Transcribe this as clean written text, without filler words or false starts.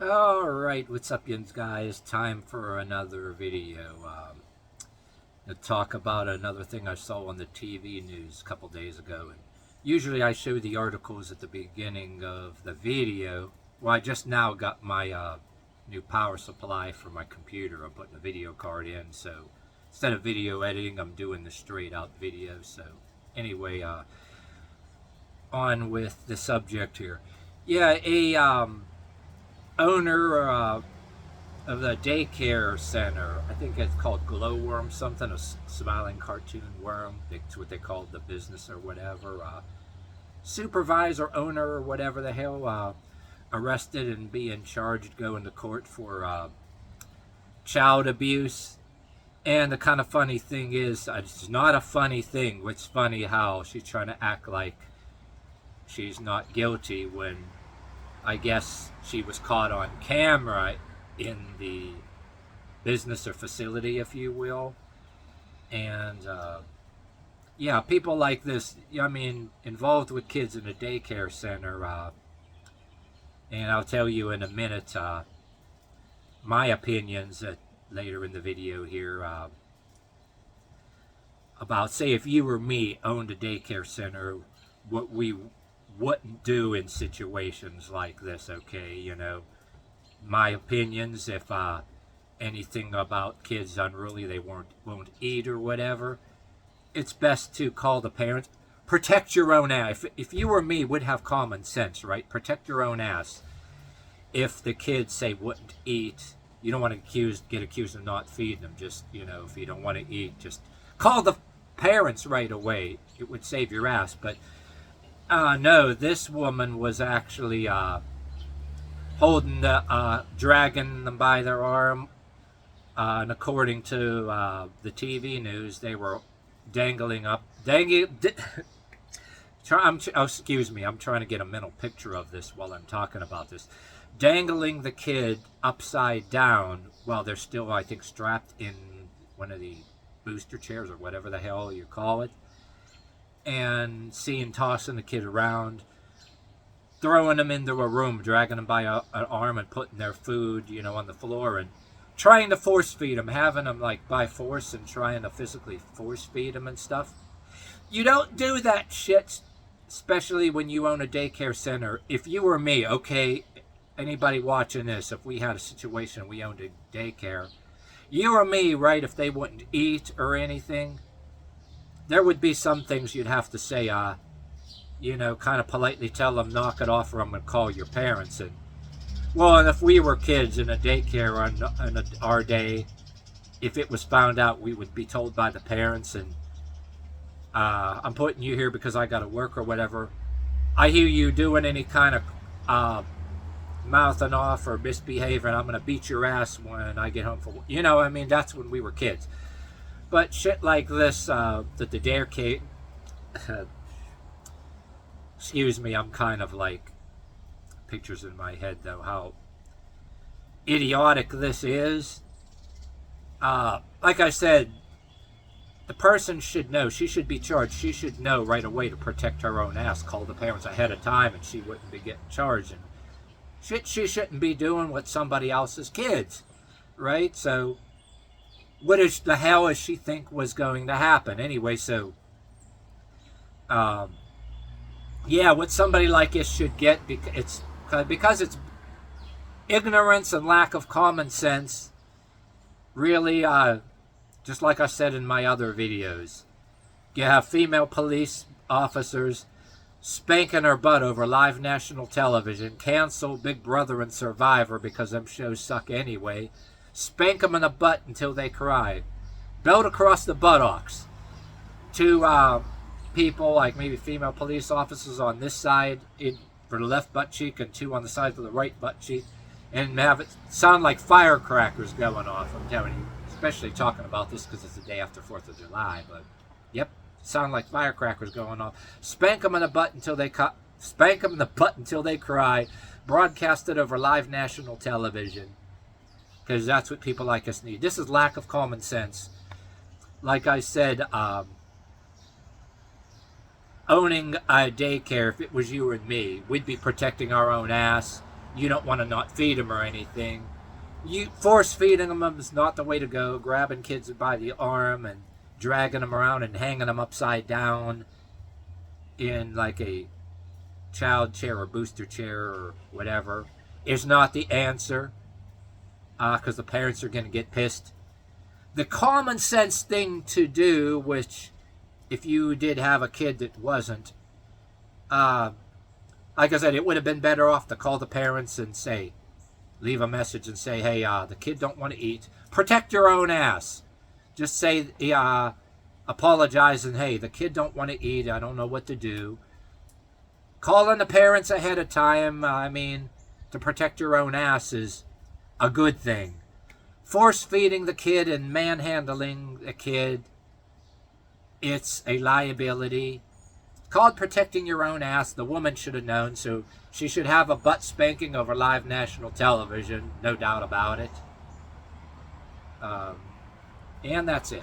Alright, what's up, you guys? Time for another video. To talk about another thing I saw on the TV news a couple days ago. And usually I show the articles at the beginning of the video. Well, I just now got my new power supply for my computer. I'm putting a video card in, so instead of video editing, I'm doing the straight out video. So anyway, on with the subject here. Yeah, a owner of the daycare center. I think it's called Glowworm something, a smiling cartoon worm. That's what they called the business or whatever. Supervisor, owner, or whatever the hell, arrested and being charged, going to court for child abuse. And the kind of funny thing is, it's not a funny thing. It's funny how she's trying to act like she's not guilty when I guess she was caught on camera in the business or facility, if you will. And yeah, people like this, I mean, involved with kids in a daycare center. And I'll tell you in a minute my opinions later in the video here about, say, if you or me owned a daycare center, what we wouldn't do in situations like this. Okay, you know, my opinions, if anything about kids unruly, they won't eat or whatever, it's best to call the parents. Protect your own ass. If you or me would have common sense, right? Protect your own ass. If the kids, say, wouldn't eat, you don't want to get accused of not feeding them. Just, you know, if you don't want to eat, just call the parents right away. It would save your ass. But no, this woman was actually dragging them by their arm. And according to the TV news, they were excuse me, I'm trying to get a mental picture of this while I'm talking about this. Dangling the kid upside down while they're still, I think, strapped in one of the booster chairs or whatever the hell you call it. And tossing the kid around, throwing them into a room, dragging them by an arm and putting their food, you know, on the floor, and trying to force feed them, having them like by force and trying to physically force feed them and stuff. You don't do that shit, especially when you own a daycare center. If you were me, okay, anybody watching this, if we had a situation, we owned a daycare, you or me, right, if they wouldn't eat or anything, there would be some things you'd have to say, you know, kind of politely tell them, knock it off, or I'm going to call your parents. And well, and if we were kids in a daycare on our day, if it was found out, we would be told by the parents, and I'm putting you here because I got to work or whatever. I hear you doing any kind of mouthing off or misbehaving, I'm going to beat your ass when I get home from, you know, I mean, that's when we were kids. But shit like this, that the Daycare, excuse me, I'm kind of like, pictures in my head though, how idiotic this is. Like I said, the person should know, she should be charged, she should know right away to protect her own ass, call the parents ahead of time, and she wouldn't be getting charged. And shit, she shouldn't be doing with somebody else's kids, right? So what the hell does she think was going to happen? Anyway, so, yeah, what somebody like this should get, because it's ignorance and lack of common sense, really, just like I said in my other videos, you have female police officers spanking her butt over live national television, cancel Big Brother and Survivor because them shows suck anyway, spank them in the butt until they cry, belt across the buttocks, two people, like maybe female police officers on this side for the left butt cheek and two on the side for the right butt cheek, and have it sound like firecrackers going off. I'm telling you, especially talking about this because it's the day after 4th of July, but yep, sound like firecrackers going off. Spank them in the butt until they cry, broadcast it over live national television, because that's what people like us need. This is lack of common sense. Like I said, owning a daycare, if it was you and me, we'd be protecting our own ass. you don't want to not feed them or anything. You force feeding them is not the way to go. Grabbing kids by the arm and dragging them around and hanging them upside down in like a child chair or booster chair or whatever is not the answer, because the parents are going to get pissed. The common sense thing to do, which if you did have a kid that wasn't, like I said, it would have been better off to call the parents and say, leave a message and say, hey, the kid don't want to eat. Protect your own ass. Just say, apologize and, hey, the kid don't want to eat. I don't know what to do. Calling the parents ahead of time, to protect your own ass is a good thing. Force feeding the kid and manhandling the kid, it's a liability. Called protecting your own ass. The woman should have known, so she should have a butt spanking over live national television, no doubt about it. And that's it.